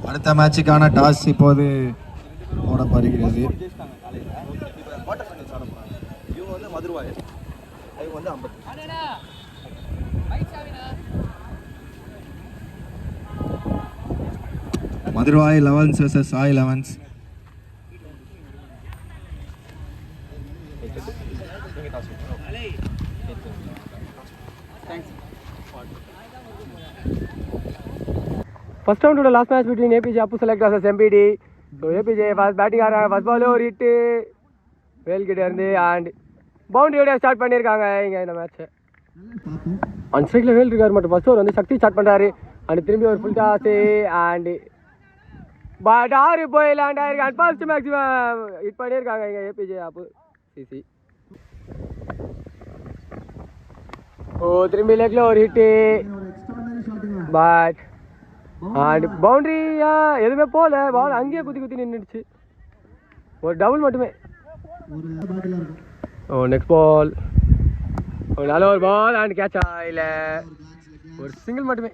அடுத்த மேட்சுக்கான டாஸ் இப்போது போடப்படுகிறது. மதுரவாய் 11 vs Sai 11. First round to the last match between APJ Appu Select versus MPD. So APJ first batting ஆறாங்க. first ball ஒரு hit வேல் கிட்ட இருந்து and boundary ஓட start பண்ணிருக்காங்க இங்க இந்த மேட்ச். ஆன் ஸ்ட்ரைக்ல வேல் இருக்காரு மட்டும் ஃபர்ஸ்ட் ஓவர் வந்து சக்தி ஸ்டார்ட் பண்றாரு and திரும்பி ஒரு ஃபுல் டாஸ் and பட் ஆறு போய் லேண்ட் ஆயிருக்கு and ஃபர்ஸ்ட் மேக்ஸிமம் ஹிட் பண்ணிருக்காங்க இங்க APJ Appu CC. ஓ திரும்பி லெக்ல ஒரு ஹிட் பட் அண்ட் பவுண்டரியா எதுவுமே போகல, பால் அங்கேயே குத்தி நின்றுடுச்சு. ஒரு டபுள் மட்டுமே. ஓ நெக்ஸ்ட் பால் ஒரு நல்ல ஒரு பால் அண்ட் கேட்சா இல்லை, ஒரு சிங்கிள் மட்டுமே.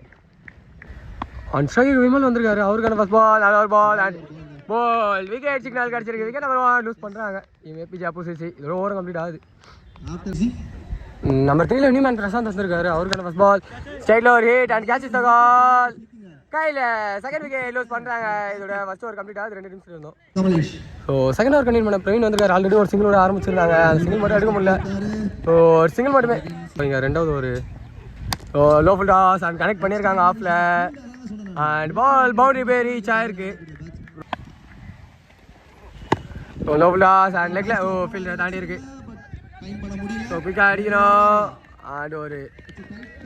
அண்ட் ஸ்ட்ரைக் விமல் வந்திருக்காரு, அவருக்கான ஃபர்ஸ்ட் பால் நல்ல ஒரு ball and ball wicket signal கிடச்சிருக்கு. விக்கெட் நம்பர் 1 லூஸ் பண்ணுறாங்க இவங்க APJ Appu CC. இதோட ஓவர் கம்ப்ளீட் ஆகுது. நம்பர் 3ல நியூமேன் பிரசாந்த் வந்திருக்காரு, அவருக்கான ஃபர்ஸ்ட் பால் ஸ்ட்ரைக்ல ஒரு ஹிட் அண்ட் கேட்ச் த கால் கையில் செகண்ட் விக்கெட் லூஸ் பண்ணுறாங்க. இதோட ஃபர்ஸ்ட் ஓவர் கம்ப்ளீட் ஆகுது, 2 நிமிஷம் இருந்தோம். ஸோ செகண்ட் ஓவர் கண்டினியூ பண்ண பிரவீன் வந்திருக்காரு, ஆல்ரெடி ஒரு சிங்கிளோட ஆரம்பிச்சிருந்தாங்க, அந்த சிங்கிள் மட்டும் எடுக்க முடியல. ஸோ ஒரு சிங்கிள் மட்டுமே. இங்கே ரெண்டாவது ஒரு low full toss and connect பண்ணியிருக்காங்க ஆஃபில் அண்ட் பால் பவுண்டரி போய் ரீச் ஆயிருக்கு. So low full toss and லெக்ல ஃபீல்டரை தாண்டி இருக்கு. ஸோ குயிக்காக அடிக்கணும் அண்ட் ஒரு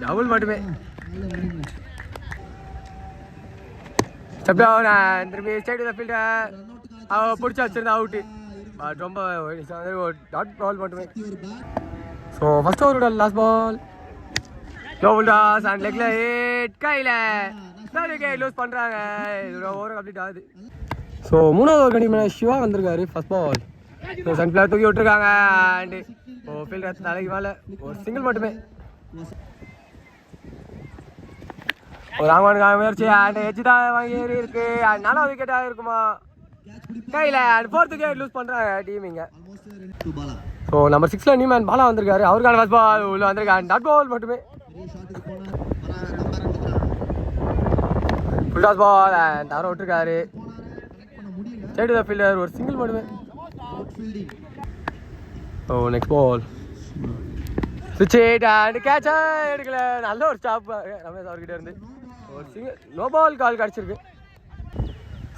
டபுள் மட்டுமே. திரும்பி ஸ்ட்ரைட் டு தி ஃபீல்டர், பிடிச்சி வச்சிருந்தா அவுட்டு. பட் ரொம்ப டாட் பால் மட்டுமே. ஸோ ஃபர்ஸ்ட் ஓவரோட last ball low full toss and லெக்ல ஹிட் கையில் தேர்ட் விக்கெட் லூஸ் பண்ணுறாங்க. இதோட ஓவர் கம்ப்ளீட் ஆகுது. ஸோ மூணாவது ஓவர் கண்டிப்பாக சிவா வந்திருக்காரு, ஃபர்ஸ்ட் பால் ஸோ சன்ஃப்ளவர் தூக்கி விட்டுருக்காங்க அண்டு ஃபீல்டர் தலைக்கு மேலே ஒரு சிங்கிள் மட்டுமே. ஒரு ஆமானுக்கான முயற்சி அண்ட் எஜ்ஜு தான் வாங்கி ஏறி இருக்கு அண்ட் 4வது விக்கெட்டாக இருக்குமா கையில் அண்ட் 4th விக்கெட் லூஸ் பண்ணுறாங்க டீம் இங்கே. ஸோ நம்பர் 6ல நியூமேன் பாலா வந்திருக்காரு, அவருக்கான ஃபர்ஸ்ட் பால் உள்ள வந்திருக்காரு, டாட் பால் மட்டுமே. ஃபுல் டாஸ் பால் அண்ட் தவற விட்டுருக்காரு ஸ்ட்ரைட் டு தி ஃபீல்டர், ஒரு சிங்கிள் மட்டுமே. ஓ நெக்ஸ்ட் பால் சுவிட்ச் ஹிட் அண்ட் கேட்சா எடுக்கல, நல்ல ஒரு ஸ்டாப் ரமேஷ் அவர்கிட்ட இருந்து. ஒரு சிங்கிள் நோ பால் கால் கிடச்சிருக்கு.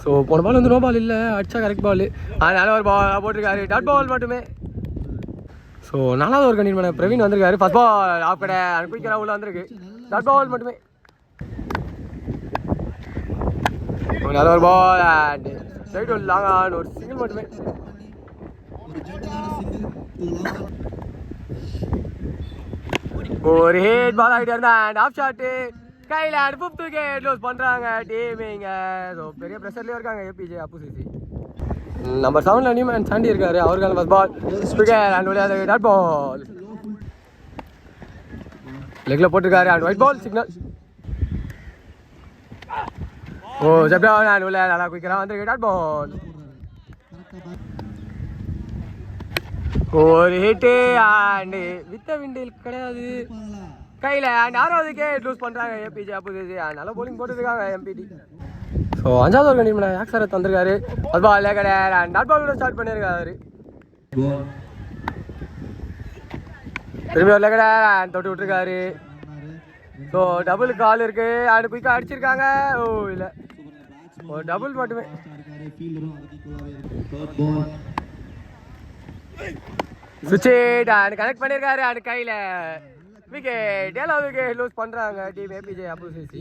ஸோ போன பால் வந்து நோ பால் இல்லை, அடிச்சா கரெக்ட் பால் அதனால ஒரு பால் போட்டிருக்காரு, டாட் பால் மட்டுமே. ஸோ 4வது ஓவர் கண்டினியூ பண்ண பிரவீன் வந்திருக்காரு, ஃபர்ஸ்ட் பால் ஆஃப் கடை அண்ட் குயிக்கராக உள்ள வந்திருக்கு, டாட் பால் மட்டுமே. நல்ல ஒரு பால் அண்ட் ஸ்ட்ரைட் ஒரு லாங் ஆன், ஒரு சிங்கிள் மட்டுமே. ஒரு ஹிட் பால் ஆகிட்டே இருந்தா அண்ட் ஆஃப் ஷாட்டு கையில் அண்ட் 5th விக்கெட் லூஸ் பண்ணுறாங்க டீமிங்க. ஸோ பெரிய ப்ரெஷர்லேயே இருக்காங்க APJ Appu CC. நம்பர் 7ல நியூமேன் சாண்டி இருக்காரு, அவருக்கான ஃபர்ஸ்ட் பால் விக்கெட் அண்ட் விளையாடு டாட் பால் லெக்ல போட்டிருக்காரு அண்ட் ஒயிட் பால் சிக்னல். ஓ ஜப்டான் அண்ட் விளையாடு நல்லா குயிக்கராக வந்திருக்கு, டாட் பால். ஒரு ஹிட்டு அண்ட் வித்த விண்டில் கிடையாது கையில் அண்ட் 6வது விக்கெட் லூஸ் பண்ணுறாங்க APJ Appu CC. நல்ல போலிங் போட்டுருக்காங்க MPD. ஸோ 5வது ஓவர் கண்டிப்பாக யாக்ஸரத் வந்திருக்காரு, ஃபர்ஸ்ட் பால் லேக்கடை அண்ட் டாட் பால் கூட ஸ்டார்ட் பண்ணியிருக்காரு. திரும்பி ஒரு லேக்கடை அண்ட் தொட்டு விட்டுருக்காரு. ஸோ டபுள் கால் இருக்கு அண்ட் குயிக்காக அடிச்சிருக்காங்க. ஓ இல்லை, ஒரு டபுள் மட்டுமே. சுவிட்ச் ஹிட் அண்ட் கனெக்ட் பண்ணியிருக்காரு அண்ட் கையில் விக்கெட் 7வது விக்கெட் லூஸ் பண்ணுறாங்க team APJ Appu CC.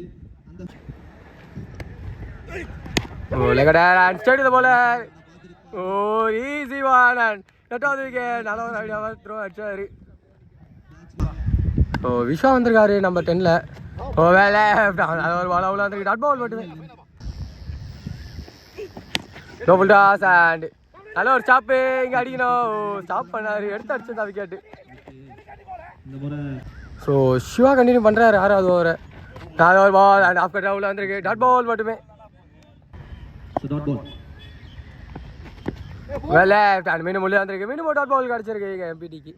Oh லெகடா and straight to the bowler, oh easy one and 8வது விக்கெட். நல்ல ஒரு ஐடியாவாக த்ரோ அடிச்சாரு. ஓ விஸ்வா வந்திருக்காரு நம்பர் 10ல, ஓ வேலை நல்ல ஒரு பால் அவ்வளோ வந்திருக்கு, டாட் பால் மட்டுமே. லோ ஃபுல் டாஸ் அண்ட் நல்ல ஒரு ஸ்டாப்பு இங்கே அடிக்கணும், ஸ்டாப் பண்ணாரு, எடுத்து அடிச்சிருந்தா விக்கெட்டு. ஸோ சிவா கண்டினியூ பண்ணுறாரு 6வது ஓவரை, 4வது பால் அண்ட் ஆஃப் கட் உள்ள வந்திருக்கு, டாட் பால் மட்டுமே. Dot ball. well left and மீண்டும் உள்ள வந்திருக்கு. மீண்டும் டாட் பால் கிடைச்சிருக்கு எம்பிடிக்கு.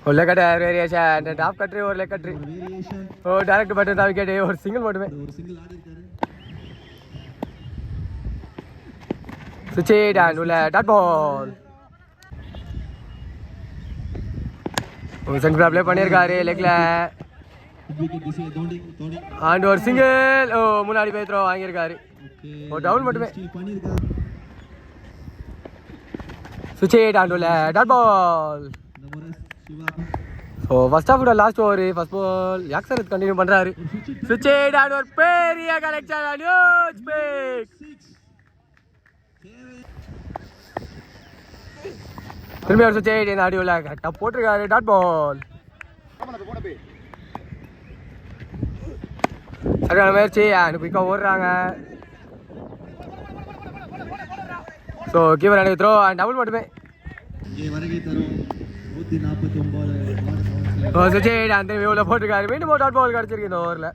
ஒரு leg cutter variation, top cutter, ஒரு லெக் கட்டர், ஓ டைரக்ட் பட்டன் தான் விக்கெட், ஒரு சிங்கிள் மட்டுமே. ஒரு சிங்கிள் ஆடி இருக்காரு. சுவிட்ச் இட் அண்ட் உள்ள டாட் பால். ஒரு சென்டர் ப்ளே பண்ணியிருக்காரு லெக்ல விக்கெட் திசை தோண்டி தோண்டி அண்ட் ஒரு சிங்கிள், ஓ முன்னாடி போய் த்ரோ வாங்கியிருக்காரு, ஒரு டவுன் மட்டுமே. பண்ணியிருக்காரு. சுவிட்ச் இட் அண்ட் உள்ள டாட் பால். இந்த முறை சிவா ஸோ ஃபர்ஸ்ட் ஹாஃபோட லாஸ்ட் ஓவர் ஃபர்ஸ்ட் பால் யாக்சரத் கண்டினியூ பண்ணுறாரு. சுவிட்ச் இட் அண்ட் ஒரு பெரிய கனெக்ஷன், ஹியூஜ் பிக். திரும்பி ஒரு சுவிட்ச் இட் இந்த ஆடியோவில் கரெக்டாக போட்டிருக்காரு டாட் பால். சரியான முயற்சி அண்ட் குயிக்காக ஓடுறாங்க. ஸோ கீப்பர் எனக்கு த்ரோ அண்ட் டபுள் மட்டுமே. இங்கே வருகை தரும் 149 சுவிட்ச் இட் அந்த வியூவில் போட்டிருக்காரு. மீண்டும் ஒரு டாட் பால் கிடச்சிருக்கு இந்த ஓவரில்.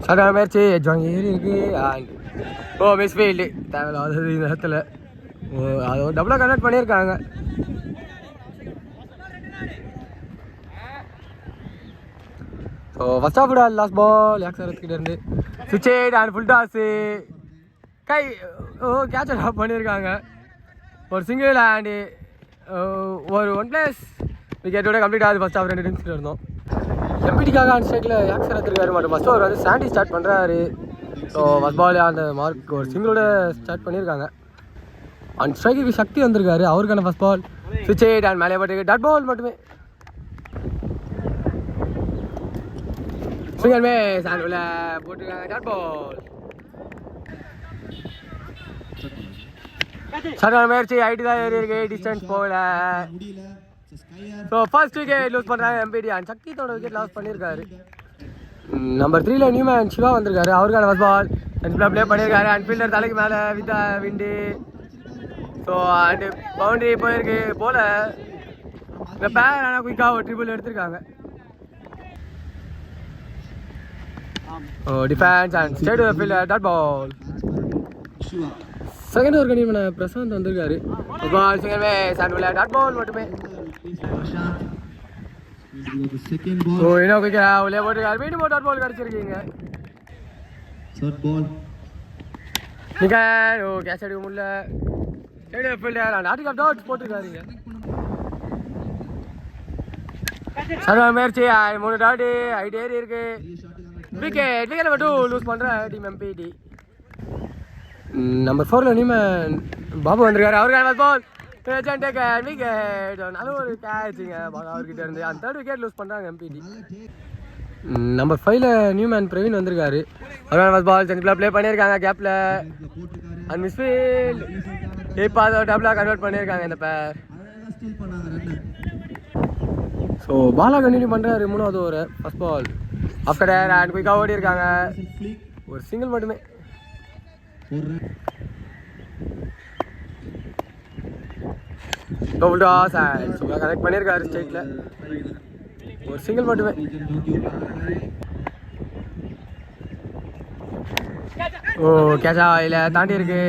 சரியான முயற்சி, எஜ்வாங்க ஏறி இருக்கு அண்ட் ஓ மிஸ் ஃபீல்டு, தேவையில்லாதது இந்த இடத்துல. ஓ அது ஒரு டபுளாக கன்வெர்ட் பண்ணியிருக்காங்க. ஸோ ஃபர்ஸ்ட் ஹாஃபோட லாஸ்ட் பால் யாக்சரத்கிட்ட இருந்து சுவிட்ச் இட் அண்ட் ஃபுல் டாஸு கை, ஓ கேட்ச் ட்ராப் பண்ணியிருக்காங்க. ஒரு சிங்கிள் அண்டு ஒரு 1+ விக்கெட்டோட கம்ப்ளீட் ஆகுது. ஃபர்ஸ்ட் ஹாஃப் 2 ரன்ஸ் இருந்தோம். எம்பிடிக்காக ஆன் ஸ்ட்ரைக்கில் யாக்சரத் இருக்காரு மட்டும். ஃபர்ஸ்ட் ஓவர் வந்து சாண்டி ஸ்டார்ட் பண்ணுறாரு. ஸோ ஃபர்ஸ்ட் பால் அந்த மார்க் ஒரு சிங்கிளோட ஸ்டார்ட் பண்ணியிருக்காங்க. அண்ட் ஸ்ட்ரைக்குக்கு சக்தி வந்திருக்காரு, அவருக்கான ஃபர்ஸ்ட் பால். சுவிட்ச் இட் அண்ட் மேலே போட்டு டாட் பால் மட்டுமே. சிங்கிள் மே சாண்டில் போட்டிருக்காங்க டாட் பால். சரியான முயற்சி, ஹைட்டு தான் ஏறி இருக்கு, டிஸ்டன்ஸ் போகல. முடியல. ஸோ ஃபர்ஸ்ட் விக்கெட் லூஸ் பண்ணுறாங்க எம்பிடி அண்ட் சக்தியோட விக்கெட் லாஸ் பண்ணியிருக்காரு. நம்பர் 3ல நியூமேன் சிவா வந்திருக்காரு, அவருக்கான ஃபர்ஸ்ட் பால் சென்டரில் ப்ளே பண்ணியிருக்காரு. அண்ட் ஃபீல்டர் தலைக்கு மேலே with wind. So and boundary போயிருக்கு போல. இந்த பேர் ஆனால் குயிக்காக ஒரு ட்ரிபிள் எடுத்திருக்காங்க. Oh defence and straight fielder dot ball. Shiva second over கண்டிப்பான பிரசாந்த் வந்திருக்காரு. பால் செகண்ட் மே சாண்டில் டாட் பால் மட்டுமே. Prashanth the second ball. ஓ இன்னும் குயிக்கா உள்ளே போட்டிருக்காரு. மீண்டும் டாட் பால் கிடச்சிருக்கீங்க. third ball. நீங்கள் ஓ கேட்ச் அடிக்க முடியல. Straight fielder and article dot போட்டிருக்காருங்க. சரியான முயற்சி, 3 டாட்டு ஹைட் ஏறி இருக்கு. விக்கெட் விக்கெட் மட்டும் லூஸ் பண்ணுற டீம் எம்பிடி. நம்பர் 4ல நியூமேன் பாபு வந்திருக்காரு, அவருக்கான பால் விக்கெட். நல்ல ஒரு கேட்சுங்க அவர்கிட்ட இருந்து. அந்த 3rd விக்கெட் லூஸ் பண்ணுறாங்க எம்பிடி. நம்பர் 5ல நியூமேன் பிரவீன் வந்திருக்காரு, அவருக்கான பால் சென்டரில் ப்ளே பண்ணியிருக்காங்க கேப்பில் அண்ட் மிஸ்ஃபீல்ட். இப்போ அதை டபுளாக கன்வெர்ட் பண்ணியிருக்காங்க இந்த பேர். ஸோ பாலா கண்டினியூ பண்ணுறாரு 3வது over first ball after and குயிக்காக ஓடி இருக்காங்க. ஒரு சிங்கிள் மட்டுமே. டபுள் டாஸ் அண்ட் சும்மா கனெக்ட் பண்ணியிருக்காரு ஸ்ட்ரைட்டில். ஒரு சிங்கிள் மட்டுமே. ஓ கேஷா இல்லை தாண்டி இருக்கு.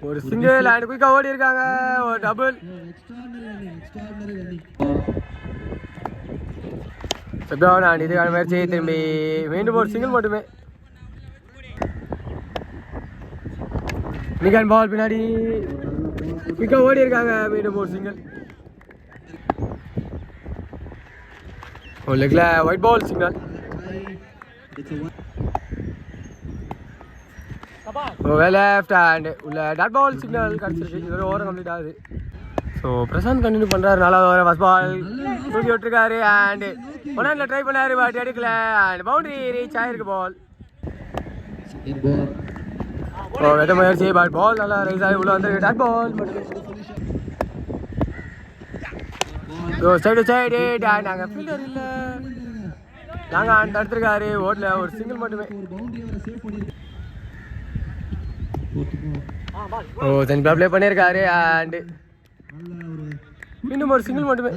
ஒரு சிங்கிள் அண்ட் குயிக்காக ஓடி இருக்காங்க. ஒரு டபுள். அண்ட் இதுக்கான முயற்சி திரும்பி மீண்டும் ஒரு சிங்கிள் மட்டுமே. நிகான் பால் பின்னாடி குயிக்காக ஓடி இருக்காங்க. மீண்டும் ஒரு சிங்கிள். ஒரு லெக்ல wide ball signal. Left hand உள்ள டாட் பால் சிக்னல் கிடச்சிருக்கு. இதோட ஓவர் கம்ப்ளீட் ஆகுது. ஸோ பிரசாந்த் கண்டினியூ பண்ணுறாரு. 4வது ஓவர் ஃபர்ஸ்ட் பால் தூக்கி விட்டுருக்காரு அண்ட் 1 ட்ரை பண்ணாரு, பட் எடுக்கல அண்ட் பவுண்டரி ரீச் ஆயிருக்கு பால். ஓ வெட்ட முயற்சி, பட் பால் நல்லா ரைஸ் ஆகி உள்ள வந்து டாட் பால் மட்டுமே. ஸோ சைடு சைடு அண்ட் நாங்கள் ஃபீல்டர் இல்லை, நாங்கள் அண்ட் தடுத்துருக்காரு. ஓடல ஒரு சிங்கிள் மட்டுமே. ஓ சென்டரில் ப்ளே பண்ணியிருக்காரு அண்ட் இன்னும் ஒரு சிங்கிள் மட்டுமே.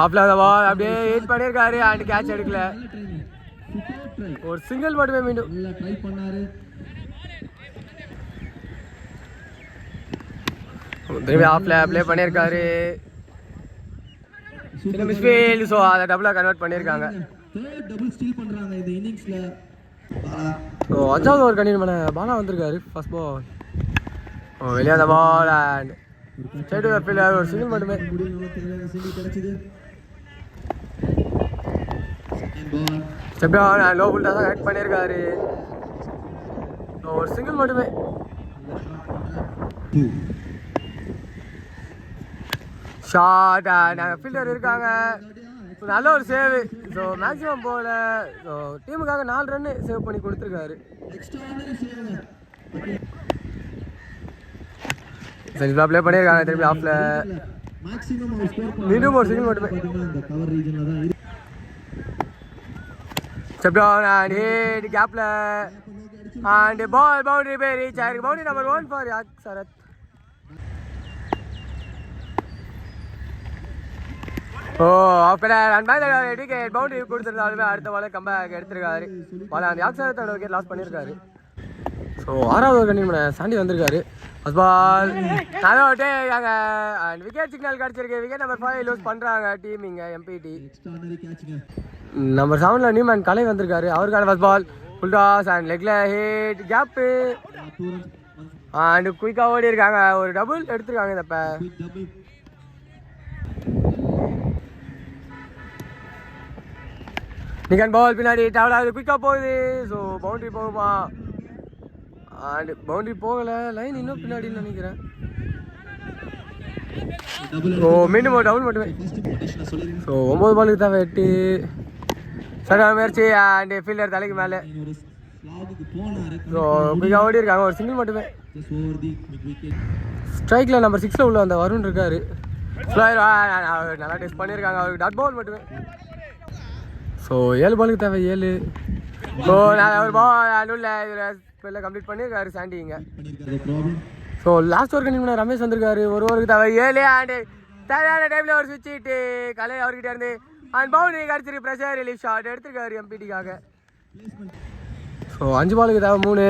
ஆஃப்ல அந்த பால் அப்படியே ஹிட் பண்ணியிருக்காரு அண்ட் கேட்ச் எடுக்கல. ஒரு சிங்கிள் மட்டுமே மீண்டும். நல்லா ட்ரை பண்ணாரு. திரும்பி ஆஃப்ல ப்ளே பண்ணியிருக்காரு. மிஸ்ஃபீல்ட். ஸோ அதை டபுளாக கன்வெர்ட் பண்ணியிருக்காங்க. தேர்ட் டபுள் ஸ்டீல் பண்றாங்க இந்த இன்னிங்ஸ்ல. ஸோ 5வது ஓவர் கண்டினியூ பண்ண பாலா வந்திருக்காரு. ஃபர்ஸ்ட் பால் வெளியே அந்த பால் அண்ட் சைடு ஃபீல்டர் ஒரு சிங்கிள் மட்டுமே. சிங்கிள் கிடைச்சது. செகண்ட் பால் லோ ஃபுல்டாக தான் கரெக்ட் பண்ணியிருக்காரு. ஸோ ஒரு சிங்கிள் மட்டுமே. ஷார்ட் அண்ட் ஃபீல்டர் இருக்காங்க. நல்ல ஒரு சேவ். ஸோ மேக்ஸிமம் போல ஸோ டீமுக்காக 4 ரன் சேவ் பண்ணி கொடுத்துருக்காரு. சரி ப்ளே பண்ணியிருக்காங்க திரும்பி ஆஃப்ல. மீண்டும் ஒரு சிங்கிள் மட்டுமே. செப்டான் அண்ட் ஹிட் கேப்ல அண்ட் பால் பவுண்டரி போய் ரீச் ஆயிருக்கு. பவுண்டரி நம்பர் 1 ஃபார் யாக் Sarath. Oh after run by the wicket. Boundary கொடுத்துருந்தாலுமே அடுத்த பால் கம்பேக் எடுத்திருக்காரு. பால் அந்த யாக் சரத்தோட விக்கெட் லாஸ் பண்ணியிருக்காரு. ஸோ 6வது ஓவர் கண்டினியூ பண்ண சாண்டி வந்திருக்காரு. ஃபர்ஸ்ட் பால் நல்ல அவுட்டே இருக்காங்க அண்ட் விக்கெட் சிக்னல் கிடச்சிருக்கு. விக்கெட் நம்பர் 5 லூஸ் பண்ணுறாங்க டீம் இங்கே எம்பிடி. நம்பர் 7ல நியூமேன் கலை வந்திருக்காரு. அவருக்கான first ball full toss and லெக்ல ஹிட் கேப்பு அண்ட் குயிக்காக ஓடி இருக்காங்க. ஒரு டபுள் எடுத்திருக்காங்க இந்த நிகன் பால் பின்னாடி டவல் ஆகுது. குயிக்காக போகுது. ஸோ பவுண்டரி போகுமா அண்ட் பவுண்டரி போகலை. லைன் இன்னும் பின்னாடின்னு நினைக்கிறேன். ஸோ மீண்டும் ஒரு டபுள் மட்டுமே. ஸோ 9 பாலுக்கு தான் 8. சரியான முயற்சி அண்ட் ஃபீல்டர் தலைக்கு மேலே. ஸோ குயிக்காக ஓடி இருக்காங்க. ஒரு சிங்கிள் மட்டுமே. ஸ்ட்ரைக்கில் நம்பர் 6ல உள்ள அந்த வருண் இருக்காரு. நல்லா டெஸ்ட் பண்ணியிருக்காங்க. அவருக்கு டாட் பால் மட்டுமே. ஸோ 7 பாலுக்கு தேவை 7. ஸோ நான் ஒரு பால் உள்ள இதில் கம்ப்ளீட் பண்ணியிருக்காரு சாண்டி இங்கே. ஸோ லாஸ்ட் ஓவர் கண்டிப்பாக ரமேஷ் வந்திருக்காரு. ஒரு ஓவருக்கு தேவை 7 அண்டு தேவையான டைமில் ஒரு சுவிட்ச் ஹிட்டு கலை அவர்கிட்ட இருந்து அண்ட் பவுண்டரி கிடச்சிருக்கு. ப்ரெஷர் ரிலீஃப் ஷாட் எடுத்திருக்காரு எம்பிடிக்காக. ஸோ 5 பாலுக்கு தேவை 3.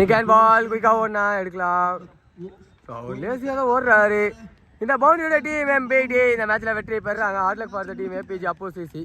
நிக்கன் பால் குயிக்காக ஓடினா எடுக்கலாம். ஸோ லேசியாக தான் ஓடுறாரு. இந்த பவுண்டரியோட டீம் எம்பிடி இந்த மேட்ச்சில் வெற்றி பெறுறாங்க. Hard luck for the team APG அப்போசிசி.